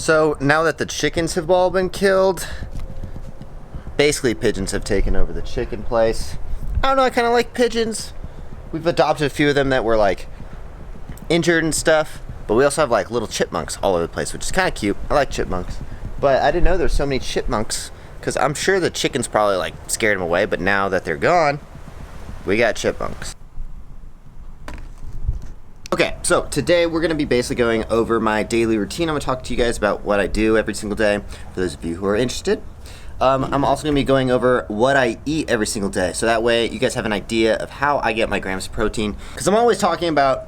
So now that the chickens have all been killed, basically pigeons have taken over the chicken place. I don't know, I kind of like pigeons. We've adopted a few of them that were like injured and stuff, but we also have like little chipmunks all over the place, which is kind of cute. I like chipmunks, but I didn't know there's so many chipmunks, because I'm sure the chickens probably like scared them away, but now that they're gone, we got chipmunks. Okay, so today we're going to be basically going over my daily routine. I'm going to talk to you guys about what I do every single day, for those of you who are interested. I'm also going to be going over what I eat every single day, so that way you guys have an idea of how I get my grams of protein. Because I'm always talking about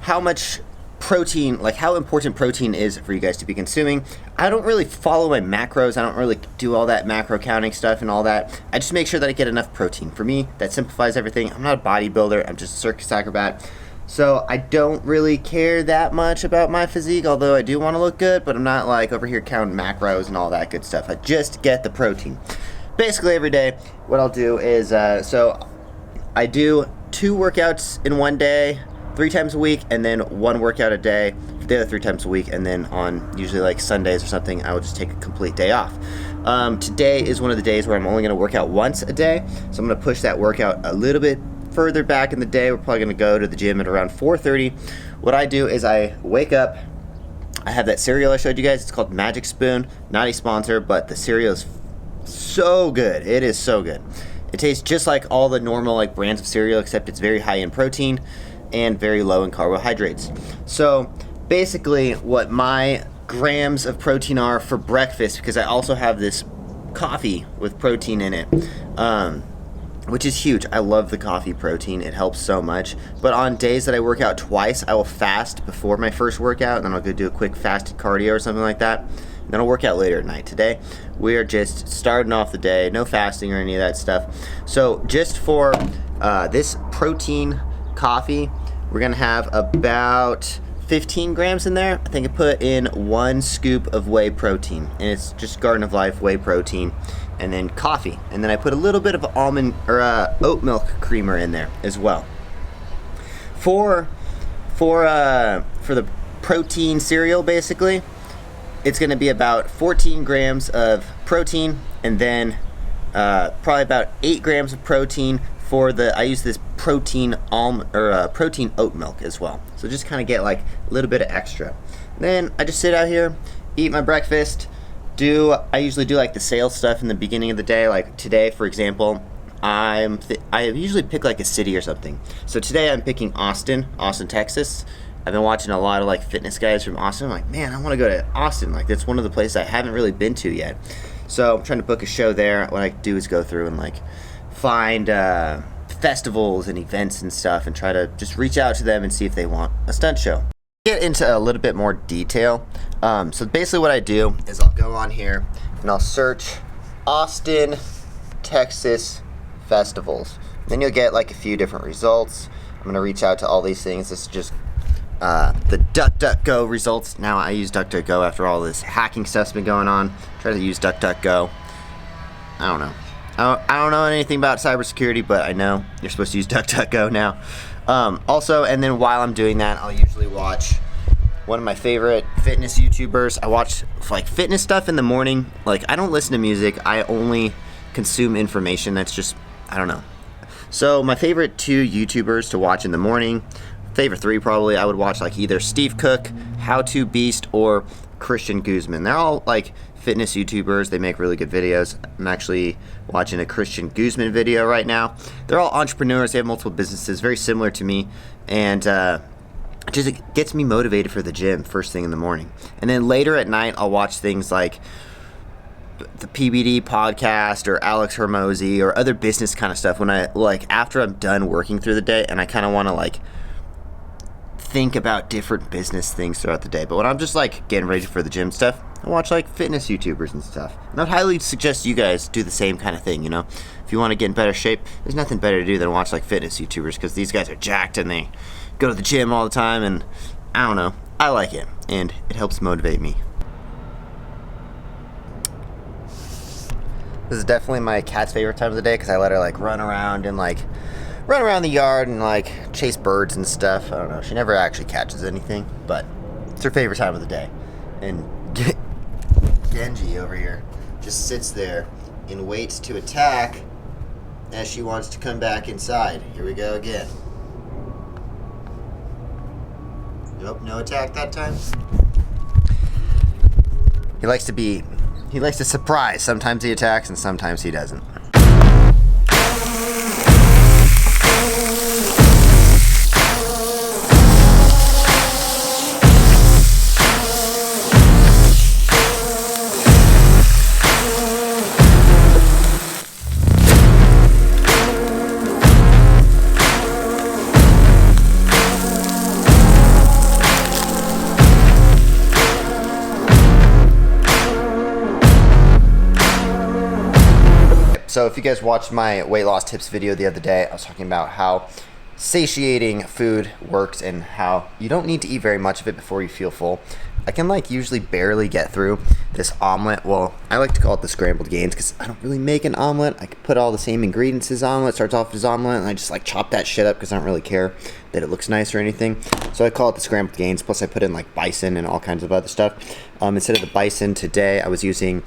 how much protein, like how important protein is for you guys to be consuming. I don't really follow my macros. I don't really do all that macro counting stuff and all that. I just make sure that I get enough protein. For me, that simplifies everything. I'm not a bodybuilder. I'm just a circus acrobat. So I don't really care that much about my physique, although I do want to look good, but I'm not like over here counting macros and all that good stuff. I just get the protein. Basically every day, what I'll do is, so I do 2 workouts in one day, 3 times a week, and then 1 workout a day for the other 3 times a week, and then on usually like Sundays or something, I will just take a complete day off. Today is one of the days where I'm only going to work out once a day, so I'm going to push that workout a little bit further back in the day. We're probably going to go to the gym at around 4:30. What I do is I wake up, I have that cereal I showed you guys. It's called Magic Spoon. Not a sponsor, but the cereal is so good. It is so good. It tastes just like all the normal like brands of cereal, except it's very high in protein and very low in carbohydrates. So basically what my grams of protein are for breakfast, because I also have this coffee with protein in it, which is huge. I love the coffee protein. It helps so much. But on days that I work out twice, I will fast before my first workout, and then I'll go do a quick fasted cardio or something like that. And then I'll work out later at night. Today, we are just starting off the day, no fasting or any of that stuff. So just for this protein coffee, we're gonna have about 15 grams in there. I think I put in 1 scoop of whey protein, and it's just Garden of Life whey protein, and then coffee, and then I put a little bit of almond or oat milk creamer in there as well. For the protein cereal, basically, it's going to be about 14 grams of protein, and then probably about 8 grams of protein for I use this protein protein oat milk as well. So just kind of get like a little bit of extra. Then I just sit out here, eat my breakfast. I usually do like the sales stuff in the beginning of the day. Like today, for example, I usually pick like a city or something. So today I'm picking Austin, Texas. I've been watching a lot of like fitness guys from Austin. I'm like, man, I want to go to Austin. Like that's one of the places I haven't really been to yet. So I'm trying to book a show there. What I do is go through and like find festivals and events and stuff, and try to just reach out to them and see if they want a stunt show. Get into a little bit more detail. So basically what I do is I'll go on here and I'll search Austin, Texas festivals. Then you'll get like a few different results. I'm gonna reach out to all these things. This is just the DuckDuckGo results. Now I use DuckDuckGo after all this hacking stuff's been going on. Try to use DuckDuckGo. I don't know. I don't know anything about cybersecurity, but I know you're supposed to use DuckDuckGo now. Also, and then while I'm doing that, I'll usually watch one of my favorite fitness YouTubers. I watch like fitness stuff in the morning. Like I don't listen to music. I only consume information. That's just, I don't know. So my favorite 2 YouTubers to watch in the morning, favorite 3 probably, I would watch like either Steve Cook, How To Beast, or Christian Guzman. They're all like fitness YouTubers. They make really good videos. I'm actually watching a Christian Guzman video right now. They're all entrepreneurs. They have multiple businesses, very similar to me, and just it gets me motivated for the gym first thing in the morning. And then later at night, I'll watch things like the PBD podcast or Alex Hermosi or other business kind of stuff when I like after I'm done working through the day and I kind of want to like think about different business things throughout the day. But when I'm just like getting ready for the gym stuff, I watch like fitness YouTubers and stuff. And I'd highly suggest you guys do the same kind of thing, you know? If you want to get in better shape, there's nothing better to do than watch like fitness YouTubers, because these guys are jacked and they go to the gym all the time, and I don't know. I like it, and it helps motivate me. This is definitely my cat's favorite time of the day, because I let her like run around the yard and like chase birds and stuff. I don't know. She never actually catches anything, but it's her favorite time of the day. And Genji over here just sits there and waits to attack as she wants to come back inside. Here we go again. Nope, no attack that time. He likes to surprise. Sometimes he attacks and sometimes he doesn't. So if you guys watched my weight loss tips video the other day, I was talking about how satiating food works and how you don't need to eat very much of it before you feel full. I can usually barely get through this omelet. Well, I like to call it the scrambled gains because I don't really make an omelet. I can put all the same ingredients as omelet. Starts off as omelet and I just chop that shit up because I don't really care that it looks nice or anything. So I call it the scrambled gains. Plus I put in bison and all kinds of other stuff. Instead of the bison today, I was using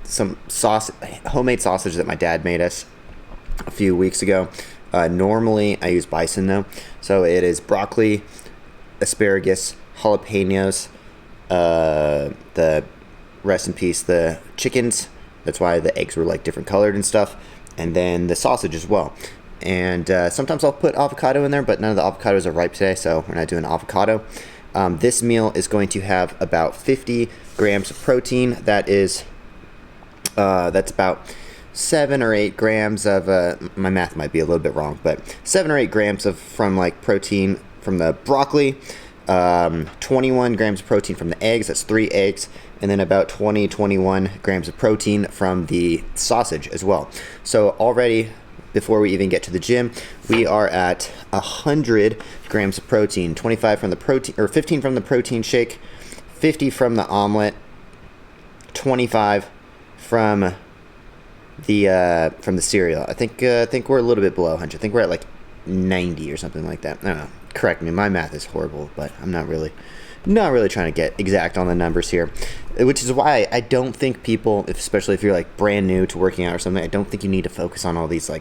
some homemade sausage that my dad made us a few weeks ago. Normally I use bison though. So it is broccoli, asparagus, jalapenos, the rest in peace, the chickens. That's why the eggs were different colored and stuff. And then the sausage as well. And sometimes I'll put avocado in there, but none of the avocados are ripe today, so we're not doing avocado. This meal is going to have about 50 grams of protein. That's about 7 or 8 grams of my math might be a little bit wrong, but 7 or 8 grams of protein from the broccoli, 21 grams of protein from the eggs, that's 3 eggs, and then about 21 grams of protein from the sausage as well. So already, before we even get to the gym, we are at 100 grams of protein, 25 from the protein, or 15 from the protein shake, 50 from the omelet, 25 from the cereal. I think we're a little bit below 100. I think we're at 90 or something like that. I don't know. Correct me. My math is horrible, but I'm not really trying to get exact on the numbers here. Which is why I don't think people, especially if you're brand new to working out or something, I don't think you need to focus on all these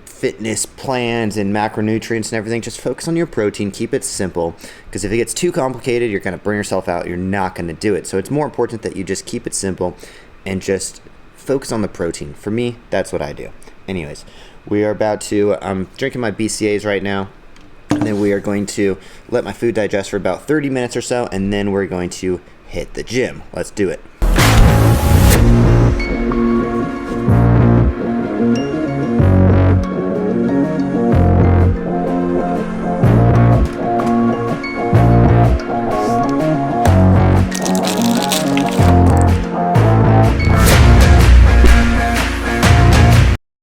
fitness plans and macronutrients and everything. Just focus on your protein. Keep it simple, because if it gets too complicated, you're going to burn yourself out. You're not going to do it. So it's more important that you just keep it simple and just focus on the protein. For me, that's what I do. Anyways, we are about to, I'm drinking my BCAAs right now, and then we are going to let my food digest for about 30 minutes or so, and then we're going to hit the gym. Let's do it.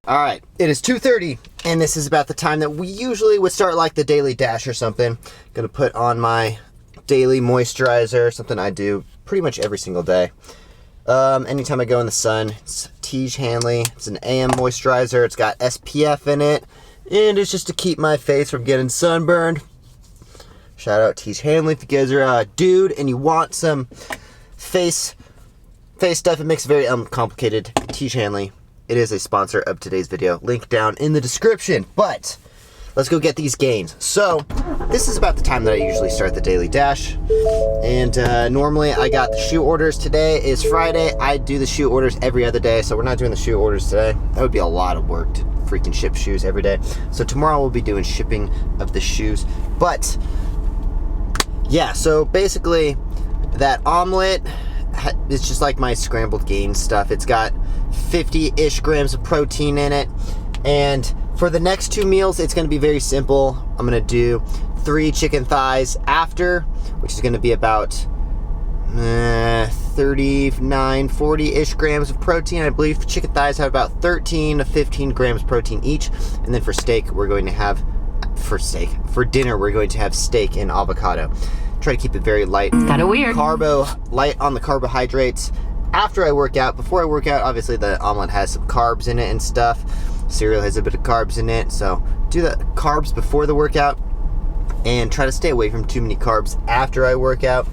Alright, it is 2:30, and this is about the time that we usually would start the daily dash or something. Gonna put on my daily moisturizer, something I do pretty much every single day. Anytime I go in the sun. It's Tiege Hanley. It's an AM moisturizer. It's got SPF in it, and it's just to keep my face from getting sunburned. Shout out Tiege Hanley if you guys are a dude and you want some face stuff. It makes it very uncomplicated. Tiege Hanley. It is a sponsor of today's video. Link down in the description. But let's go get these gains. So this is about the time that I usually start the daily dash. And normally I got the shoe orders. Today is Friday. I do the shoe orders every other day. So we're not doing the shoe orders today. That would be a lot of work to freaking ship shoes every day. So tomorrow we'll be doing shipping of the shoes. But yeah, so basically that omelet, it's just my scrambled gains stuff. It's got 50-ish grams of protein in it. And for the next 2 meals, it's going to be very simple. I'm going to do 3 chicken thighs after, which is going to be about 39, 40-ish grams of protein. I believe chicken thighs have about 13 to 15 grams of protein each. And then for steak, we're going to have, for dinner, we're going to have steak and avocado. Try to keep it very light. It's kind of weird. Light on the carbohydrates. After I work out, before I work out, obviously the omelet has some carbs in it and stuff. Cereal has a bit of carbs in it, so do the carbs before the workout and try to stay away from too many carbs after I work out.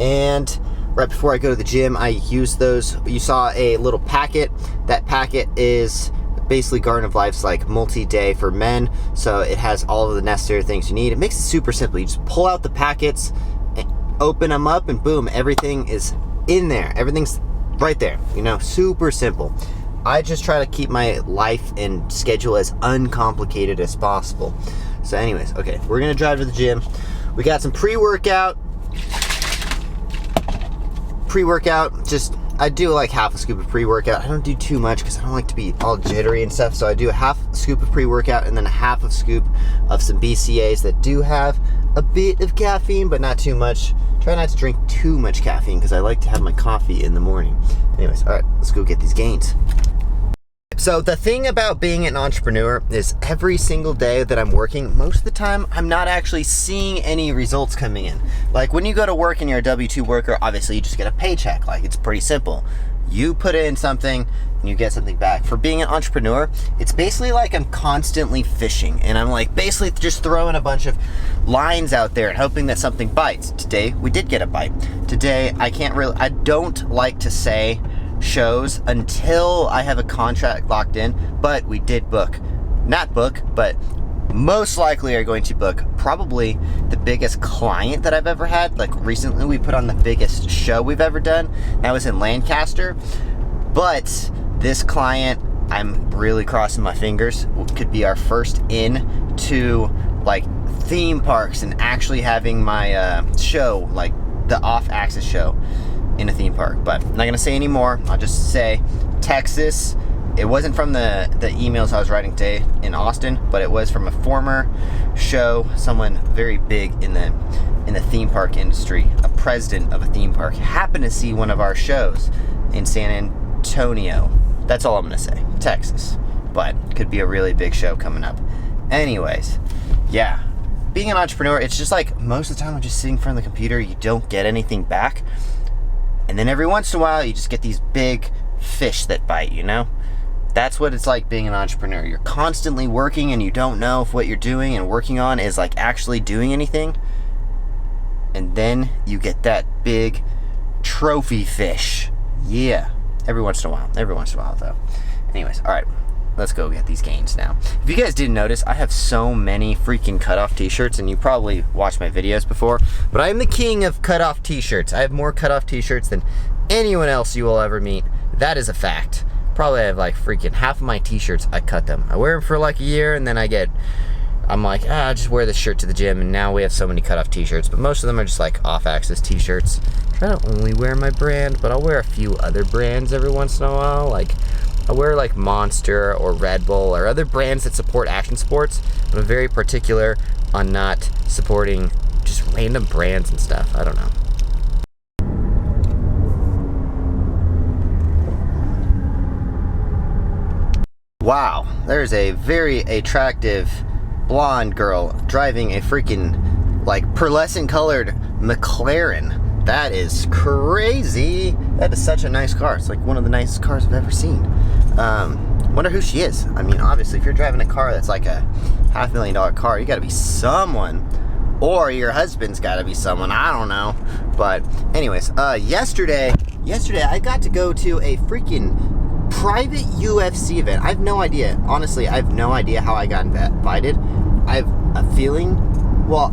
And right before I go to the gym, I use those. You saw a little packet. That packet is basically Garden of Life's like multi-day for men, so it has all of the necessary things you need. It makes it super simple. You just pull out the packets, open them up, and boom, everything is in there. Everything's right there, you know, super simple. I just try to keep my life and schedule as uncomplicated as possible. So anyways, okay, we're gonna drive to the gym. We got some pre-workout, just I do like half a scoop of pre-workout. I don't do too much because I don't like to be all jittery and stuff. So I do a half scoop of pre-workout and then a half a scoop of some BCAAs that do have a bit of caffeine, but not too much. Try not to drink too much caffeine because I like to have my coffee in the morning. Anyways, all right, let's go get these gains. So the thing about being an entrepreneur is every single day that I'm working, most of the time, I'm not actually seeing any results coming in. Like when you go to work and you're a W-2 worker, obviously you just get a paycheck. Like it's pretty simple. You put in something and you get something back. For being an entrepreneur, it's basically like I'm constantly fishing and I'm like basically just throwing a bunch of lines out there and hoping that something bites. Today, we did get a bite. Today, I don't like to say shows until I have a contract locked in, but we did but most likely are going to book probably the biggest client that I've ever had. Like recently we put on the biggest show we've ever done. That was in Lancaster. But this client, I'm really crossing my fingers, could be our first in to like theme parks and actually having my show, like the off-axis show in a theme park. But I'm not gonna say any more. I'll just say Texas. It wasn't from the emails I was writing today in Austin, but it was from a former show, someone very big in the theme park industry, a president of a theme park, happened to see one of our shows in San Antonio. That's all I'm gonna say. Texas. But could be a really big show coming up. Anyways, yeah. Being an entrepreneur, it's just like most of the time I'm just sitting in front of the computer, you don't get anything back. And then every once in a while, you just get these big fish that bite, you know? That's what it's like being an entrepreneur. You're constantly working and you don't know if what you're doing and working on is like actually doing anything. And then you get that big trophy fish. Yeah. Every once in a while though. Anyways, all right. Let's go get these gains now. If you guys didn't notice, I have so many freaking cutoff t-shirts, and you probably watched my videos before, but I am the king of cutoff t-shirts. I have more cutoff t-shirts than anyone else you will ever meet. That is a fact. Probably have like freaking half of my t-shirts, I cut them. I wear them for like a year, and then I'm like, I'll just wear this shirt to the gym, and now we have so many cutoff t-shirts, but most of them are just like off-axis t-shirts. I try to only wear my brand, but I'll wear a few other brands every once in a while, like I wear like Monster or Red Bull or other brands that support action sports, but I'm very particular on not supporting just random brands and stuff. I don't know. Wow, there's a very attractive blonde girl driving a freaking like pearlescent colored McLaren. That is crazy. That is such a nice car. It's like one of the nicest cars I've ever seen. Wonder who she is. I mean, obviously, if you're driving a car that's like a $500,000 car, you gotta be someone. Or your husband's gotta be someone. I don't know. But anyways, yesterday I got to go to a freaking private UFC event. I have no idea. Honestly, I have no idea how I got invited. I have a feeling, well,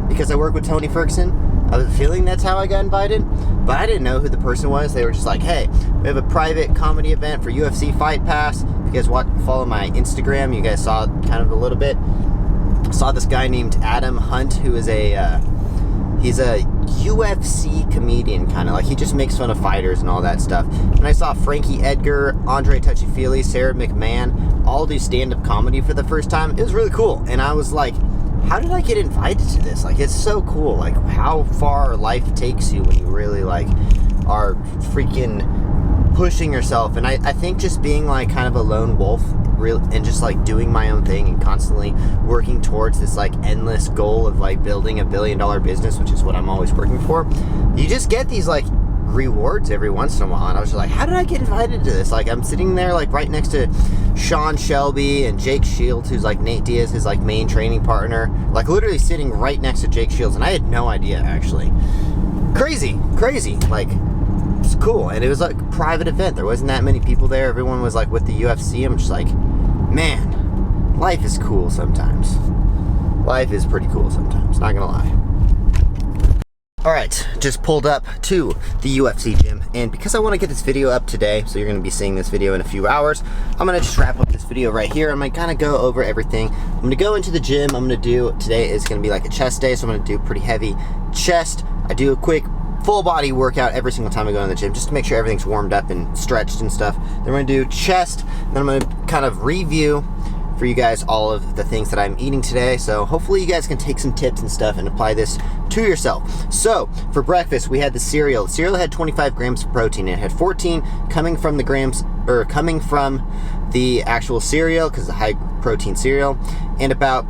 because I work with Tony Ferguson, I was feeling that's how I got invited, but I didn't know who the person was. They were just like, hey, we have a private comedy event for UFC Fight Pass. If you guys follow my Instagram, you guys saw kind of a little bit. I saw this guy named Adam Hunt, who is he's a UFC comedian, kind of like he just makes fun of fighters and all that stuff. And I saw Frankie Edgar, Andre Touchy-Feely, Sarah McMahon, all do stand-up comedy for the first time. It was really cool, and I was like, how did I get invited to this? Like, it's so cool, like how far life takes you when you really like are freaking pushing yourself. And I think just being like kind of a lone wolf and just like doing my own thing and constantly working towards this like endless goal of like building $1 billion business, which is what I'm always working for, you just get these like rewards every once in a while. And I was just like, how did I get invited to this? Like, I'm sitting there like right next to Sean Shelby and Jake Shields, who's like Nate Diaz, his like main training partner, like literally sitting right next to Jake Shields, and I had no idea actually. crazy, like, it's cool. And it was like a private event. There wasn't that many people there. Everyone was like with the UFC. I'm just like, man, life is cool sometimes. Life is pretty cool sometimes, not gonna lie. Alright, just pulled up to the UFC gym, and because I want to get this video up today, so you're going to be seeing this video in a few hours, I'm going to just wrap up this video right here. I'm going to kind of go over everything. I'm going to go into the gym. I'm going to do, today is going to be like a chest day, so I'm going to do pretty heavy chest. I do a quick full body workout every single time I go in the gym, just to make sure everything's warmed up and stretched and stuff. Then we're going to do chest, then I'm going to kind of review for you guys all of the things that I'm eating today. So hopefully you guys can take some tips and stuff and apply this to yourself. So for breakfast, we had the cereal. The cereal had 25 grams of protein. It had 14 coming from the grams, or coming from the actual cereal, because it's a high protein cereal, and about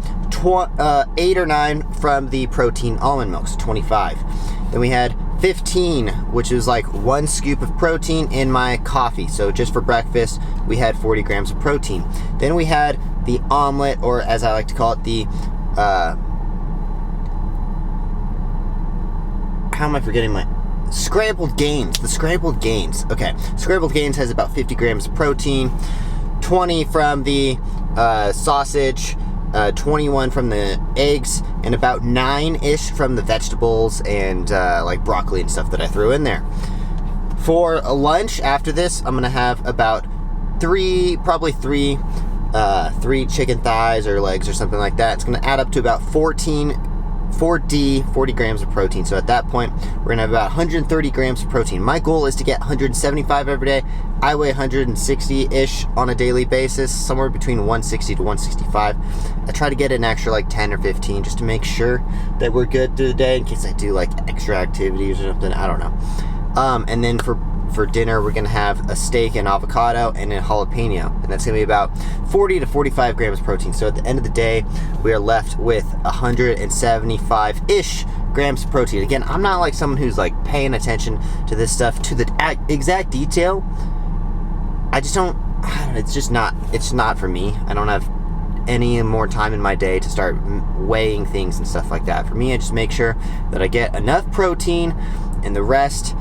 8 or 9 from the protein almond milk, so 25. Then we had 15, which is like 1 scoop of protein in my coffee. So just for breakfast, we had 40 grams of protein. Then we had the omelet, or as I like to call it, the how am I forgetting my scrambled gains? The scrambled gains. Okay, scrambled gains has about 50 grams of protein, 20 from the sausage, 21 from the eggs, and about 9-ish from the vegetables and like broccoli and stuff that I threw in there. For a lunch after this, I'm gonna have about probably three chicken thighs or legs or something like that. It's gonna add up to about 40 grams of protein. So at that point, we're gonna have about 130 grams of protein. My goal is to get 175 every day. I weigh 160-ish on a daily basis, somewhere between 160 to 165. I try to get an extra like 10 or 15 just to make sure that we're good through the day in case I do like extra activities or something, I don't know. And then for dinner, we're gonna have a steak and avocado and a jalapeno, and that's gonna be about 40 to 45 grams of protein. So at the end of the day, we are left with 175-ish grams of protein. Again, I'm not like someone who's like paying attention to this stuff to the exact detail. I just don't, it's not for me. I don't have any more time in my day to start weighing things and stuff like that. For me, I just make sure that I get enough protein, and the rest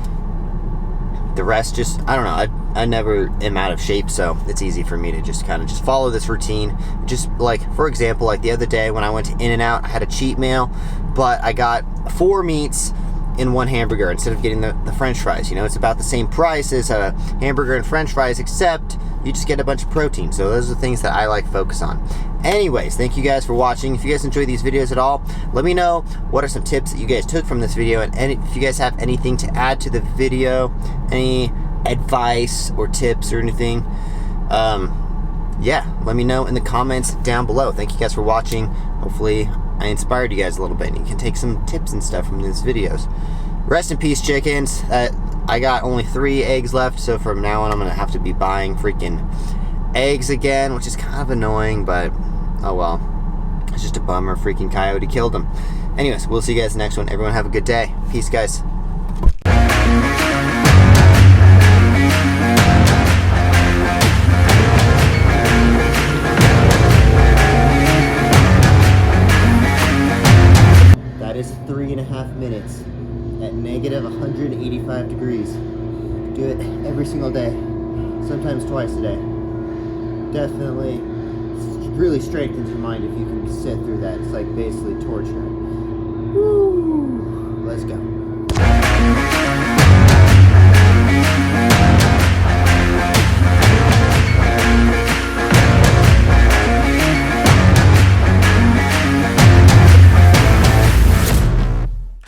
just, I don't know, I never am out of shape, so it's easy for me to just kind of just follow this routine. Just like, for example, like the other day when I went to In-N-Out, I had a cheat meal, but I got 4 meats in 1 hamburger instead of getting the french fries. You know, it's about the same price as a hamburger and french fries, except you just get a bunch of protein. So those are the things that I like to focus on. Anyways, thank you guys for watching. If you guys enjoy these videos at all, let me know what are some tips that you guys took from this video, and if you guys have anything to add to the video, any advice or tips or anything, yeah, let me know in the comments down below. Thank you guys for watching. Hopefully I inspired you guys a little bit and you can take some tips and stuff from these videos. Rest in peace, chickens. I got only 3 eggs left, so from now on I'm gonna have to be buying freaking eggs again, which is kind of annoying, but oh well. It's just a bummer. Freaking coyote killed them. Anyways, we'll see you guys next one. Everyone have a good day. Peace, guys. That is 3.5 minutes at negative 185 degrees. Do it every single day, sometimes twice a day. Definitely really strengthens your mind if you can sit through that. It's like basically torture. Woo.